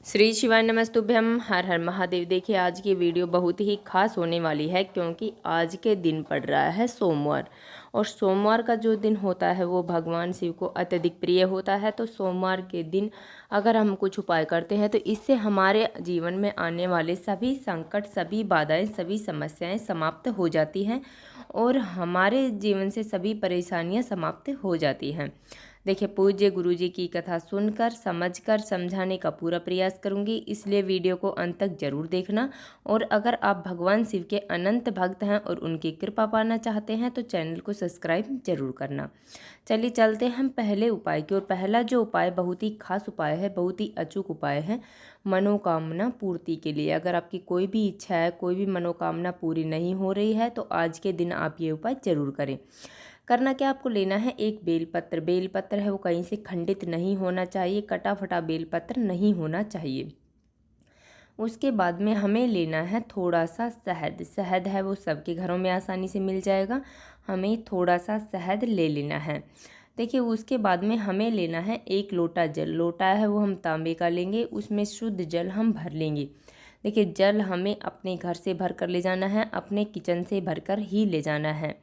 श्री शिवाय नमस्तुभ्यम। हर हर महादेव। देखिए आज की वीडियो बहुत ही खास होने वाली है क्योंकि आज के दिन पड़ रहा है सोमवार और सोमवार का जो दिन होता है वो भगवान शिव को अत्यधिक प्रिय होता है। तो सोमवार के दिन अगर हम कुछ उपाय करते हैं तो इससे हमारे जीवन में आने वाले सभी संकट, सभी बाधाएं, सभी समस्याएं समाप्त हो जाती हैं और हमारे जीवन से सभी परेशानियां समाप्त हो जाती हैं। देखिए पूज्य गुरु जी की कथा सुनकर समझकर समझाने का पूरा प्रयास करूंगी, इसलिए वीडियो को अंत तक जरूर देखना। और अगर आप भगवान शिव के अनंत भक्त हैं और उनकी कृपा पाना चाहते हैं तो चैनल को सब्सक्राइब जरूर करना। चलिए चलते हैं हम पहले उपाय की ओर। पहला जो उपाय बहुत ही खास उपाय है, बहुत ही अचूक उपाय है मनोकामना पूर्ति के लिए। अगर आपकी कोई भी इच्छा है, कोई भी मनोकामना पूरी नहीं हो रही है तो आज के दिन आप ये उपाय जरूर करें। करना क्या, आपको लेना है एक बेलपत्र। बेलपत्र है वो कहीं से खंडित नहीं होना चाहिए, कटा फटा बेलपत्र नहीं होना चाहिए। उसके बाद में हमें लेना है थोड़ा सा शहद। शहद है वो सबके घरों में आसानी से मिल जाएगा, हमें थोड़ा सा शहद ले लेना है। देखिए उसके बाद में हमें लेना है एक लोटा जल। लोटा है वो हम तांबे का लेंगे, उसमें शुद्ध जल हम भर लेंगे। देखिए जल हमें अपने घर से भर कर ले जाना है, अपने किचन से भर कर ही ले जाना है।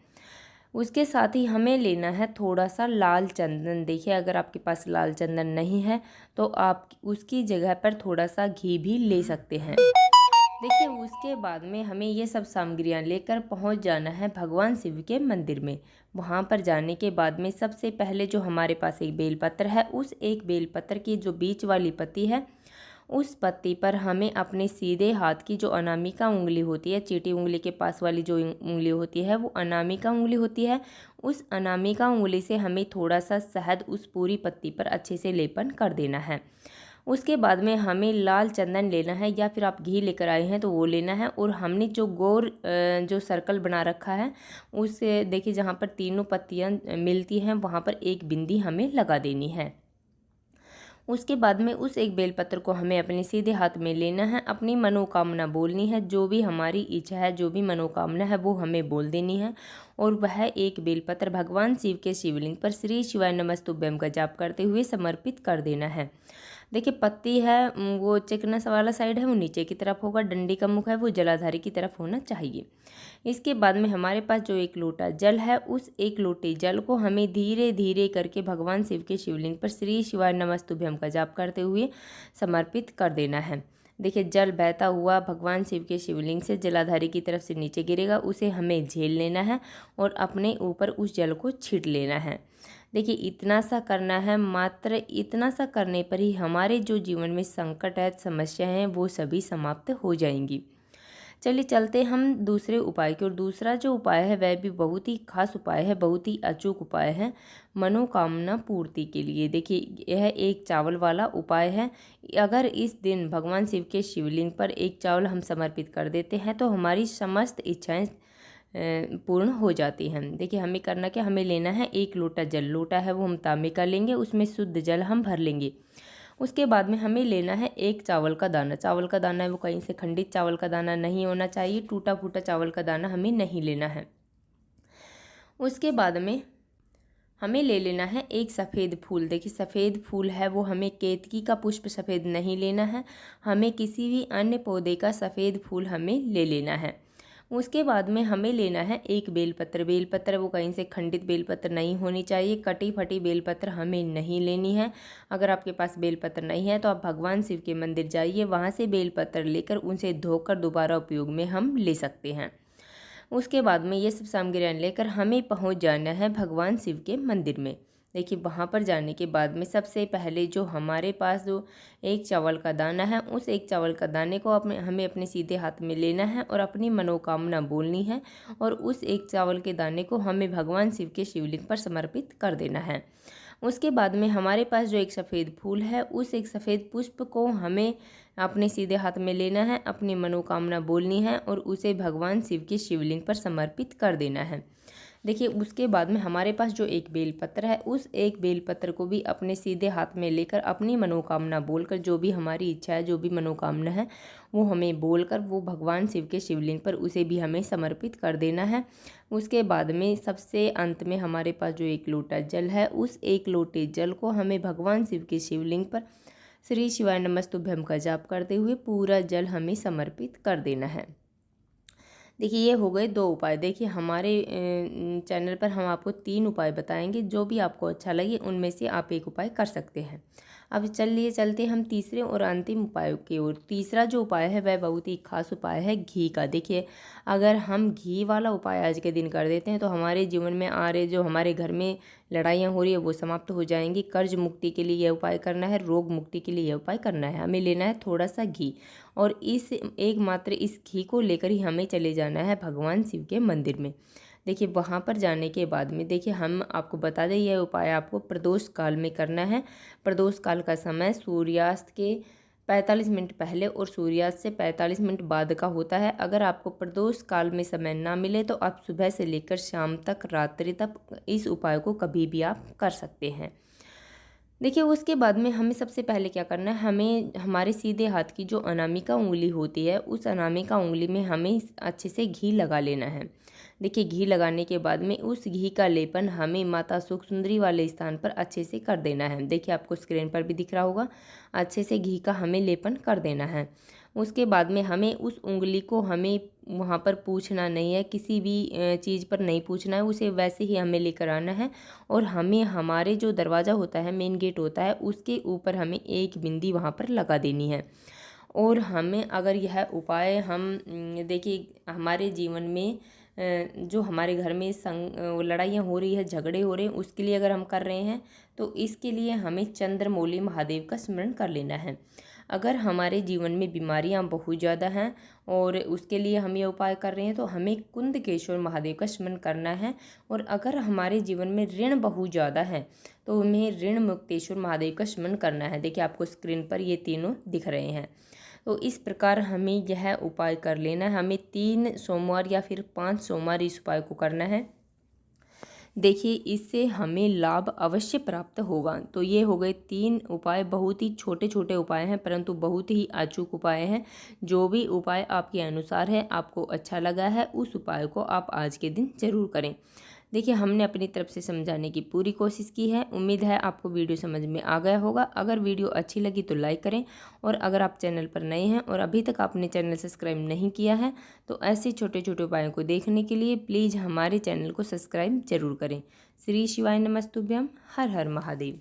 उसके साथ ही हमें लेना है थोड़ा सा लाल चंदन। देखिए अगर आपके पास लाल चंदन नहीं है तो आप उसकी जगह पर थोड़ा सा घी भी ले सकते हैं। देखिए उसके बाद में हमें ये सब सामग्रियां लेकर पहुंच जाना है भगवान शिव के मंदिर में। वहां पर जाने के बाद में सबसे पहले जो हमारे पास एक बेलपत्र है, उस एक बेलपत्र की जो बीच वाली पत्ती है उस पत्ती पर हमें अपने सीधे हाथ की जो अनामिका उंगली होती है, चीटी उंगली के पास वाली जो उंगली होती है वो अनामिका उंगली होती है, उस अनामिका उंगली से हमें थोड़ा सा शहद उस पूरी पत्ती पर अच्छे से लेपन कर देना है। उसके बाद में हमें लाल चंदन लेना है या फिर आप घी लेकर आए हैं तो वो लेना है। और हमने जो गोल जो सर्कल बना रखा है उसे देखिए जहाँ पर तीनों पत्तियाँ मिलती हैं वहाँ पर एक बिंदी हमें लगा देनी है। उसके बाद में उस एक बेलपत्र को हमें अपने सीधे हाथ में लेना है, अपनी मनोकामना बोलनी है। जो भी हमारी इच्छा है, जो भी मनोकामना है वो हमें बोल देनी है और वह एक बेलपत्र भगवान शिव के शिवलिंग पर श्री शिवाय नमस्तुभ्यम का जाप करते हुए समर्पित कर देना है। देखिए पत्ती है वो चिकना सा वाला साइड है वो नीचे की तरफ होगा, डंडी का मुख है वो जलाधारी की तरफ होना चाहिए। इसके बाद में हमारे पास जो एक लोटा जल है, उस एक लोटे जल को हमें धीरे धीरे करके भगवान शिव के शिवलिंग पर श्री शिवाय नमस्तुभ्यम का जाप करते हुए समर्पित कर देना है। देखिए जल बहता हुआ भगवान शिव के शिवलिंग से जलाधारी की तरफ से नीचे गिरेगा, उसे हमें झेल लेना है और अपने ऊपर उस जल को छींट लेना है। देखिए इतना सा करना है, मात्र इतना सा करने पर ही हमारे जो जीवन में संकट है, समस्या हैं वो सभी समाप्त हो जाएंगी। चलिए चलते हम दूसरे उपाय की ओर। दूसरा जो उपाय है वह भी बहुत ही खास उपाय है, बहुत ही अचूक उपाय है मनोकामना पूर्ति के लिए। देखिए यह एक चावल वाला उपाय है। अगर इस दिन भगवान शिव के शिवलिंग पर एक चावल हम समर्पित कर देते हैं तो हमारी समस्त इच्छाएं पूर्ण हो जाती हैं। देखिए हमें करना क्या, हमें लेना है एक लोटा जल। लोटा है वो हम तांबे का लेंगे, उसमें शुद्ध जल हम भर लेंगे। उसके बाद में हमें लेना है एक चावल का दाना। चावल का दाना है वो कहीं से खंडित चावल का दाना नहीं होना चाहिए, टूटा फूटा चावल का दाना हमें नहीं लेना है। उसके बाद में हमें ले लेना है एक सफ़ेद फूल। देखिए सफ़ेद फूल है वो हमें केतकी का पुष्प सफ़ेद नहीं लेना है, हमें किसी भी अन्य पौधे का सफ़ेद फूल हमें ले लेना है। उसके बाद में हमें लेना है एक बेलपत्र। बेलपत्र वो कहीं से खंडित बेलपत्र नहीं होनी चाहिए, कटी फटी बेलपत्र हमें नहीं लेनी है। अगर आपके पास बेलपत्र नहीं है तो आप भगवान शिव के मंदिर जाइए, वहाँ से बेलपत्र लेकर उनसे धोकर दोबारा उपयोग में हम ले सकते हैं। उसके बाद में ये सब सामग्रियाँ लेकर हमें पहुँच जाना है भगवान शिव के मंदिर में। देखिए वहाँ पर जाने के बाद में सबसे पहले जो हमारे पास जो एक चावल का दाना है, उस एक चावल का दाने को हमें अपने सीधे हाथ में लेना है और अपनी मनोकामना बोलनी है और उस एक चावल के दाने को हमें भगवान शिव के शिवलिंग पर समर्पित कर देना है। उसके बाद में हमारे पास जो एक सफ़ेद फूल है, उस एक सफ़ेद पुष्प को हमें अपने सीधे हाथ में लेना है, अपनी मनोकामना बोलनी है और उसे भगवान शिव के शिवलिंग पर समर्पित कर देना है। देखिए उसके बाद में हमारे पास जो एक बेलपत्र है, उस एक बेलपत्र को भी अपने सीधे हाथ में लेकर अपनी मनोकामना बोलकर, जो भी हमारी इच्छा है, जो भी मनोकामना है वो हमें बोलकर वो भगवान शिव के शिवलिंग पर उसे भी हमें समर्पित कर देना है। उसके बाद में सबसे अंत में हमारे पास जो एक लोटा जल है, उस एक लोटे जल को हमें भगवान शिव के शिवलिंग पर श्री शिवाय नमस्तुभ्यम का जाप करते हुए पूरा जल हमें समर्पित कर देना है। देखिए ये हो गए 2 उपाय। देखिए हमारे चैनल पर हम आपको 3 उपाय बताएंगे, जो भी आपको अच्छा लगे उनमें से आप एक उपाय कर सकते हैं। अब चलिए चलते हम तीसरे और अंतिम उपाय की ओर। तीसरा जो उपाय है वह बहुत ही खास उपाय है घी का। देखिए अगर हम घी वाला उपाय आज के दिन कर देते हैं तो हमारे जीवन में आ रहे जो हमारे घर में लड़ाइयाँ हो रही है वो समाप्त हो जाएंगी। कर्ज मुक्ति के लिए यह उपाय करना है, रोग मुक्ति के लिए यह उपाय करना है। हमें लेना है थोड़ा सा घी और एकमात्र इस घी को लेकर ही हमें चले जाना है भगवान शिव के मंदिर में। देखिए वहाँ पर जाने के बाद में देखिए हम आपको बता दें यह उपाय आपको प्रदोष काल में करना है। प्रदोष काल का समय सूर्यास्त के 45 मिनट पहले और सूर्यास्त से 45 मिनट बाद का होता है। अगर आपको प्रदोष काल में समय ना मिले तो आप सुबह से लेकर शाम तक रात्रि तक इस उपाय को कभी भी आप कर सकते हैं। देखिए उसके बाद में हमें सबसे पहले क्या करना है, हमें हमारे सीधे हाथ की जो अनामिका उंगली होती है उस अनामिका उंगली में हमें अच्छे से घी लगा लेना है। देखिए घी लगाने के बाद में उस घी का लेपन हमें माता सुख सुंदरी वाले स्थान पर अच्छे से कर देना है। देखिए आपको स्क्रीन पर भी दिख रहा होगा, अच्छे से घी का हमें लेपन कर देना है। उसके बाद में हमें उस उंगली को हमें वहाँ पर पूछना नहीं है, किसी भी चीज़ पर नहीं पूछना है, उसे वैसे ही हमें लेकर आना है और हमें हमारे जो दरवाज़ा होता है, मेन गेट होता है, उसके ऊपर हमें एक बिंदी वहाँ पर लगा देनी है। और हमें अगर यह उपाय हम देखिए हमारे जीवन में जो हमारे घर में लड़ाइयाँ हो रही है, झगड़े हो रहे हैं, उसके लिए अगर हम कर रहे हैं तो इसके लिए हमें चंद्रमौली महादेव का स्मरण कर लेना है। अगर हमारे जीवन में बीमारियां बहुत ज़्यादा हैं और उसके लिए हम ये उपाय कर रहे हैं तो हमें कुंदकेश्वर महादेव का स्मरण करना है। और अगर हमारे जीवन में ऋण बहुत ज़्यादा है तो हमें ऋण मुक्तेश्वर महादेव का स्मरण करना है। देखिए आपको स्क्रीन पर ये तीनों दिख रहे हैं। तो इस प्रकार हमें यह उपाय कर लेना है। हमें 3 सोमवार या फिर 5 सोमवार इस उपाय को करना है। देखिए इससे हमें लाभ अवश्य प्राप्त होगा। तो ये हो गए 3 उपाय, बहुत ही छोटे छोटे उपाय हैं परंतु बहुत ही अचूक उपाय हैं। जो भी उपाय आपके अनुसार है, आपको अच्छा लगा है, उस उपाय को आप आज के दिन जरूर करें। देखिए हमने अपनी तरफ से समझाने की पूरी कोशिश की है। उम्मीद है आपको वीडियो समझ में आ गया होगा। अगर वीडियो अच्छी लगी तो लाइक करें और अगर आप चैनल पर नए हैं और अभी तक आपने चैनल सब्सक्राइब नहीं किया है तो ऐसे छोटे छोटे उपायों को देखने के लिए प्लीज़ हमारे चैनल को सब्सक्राइब जरूर करें। श्री शिवाय नमस्तुभ्यम। हर हर महादेव।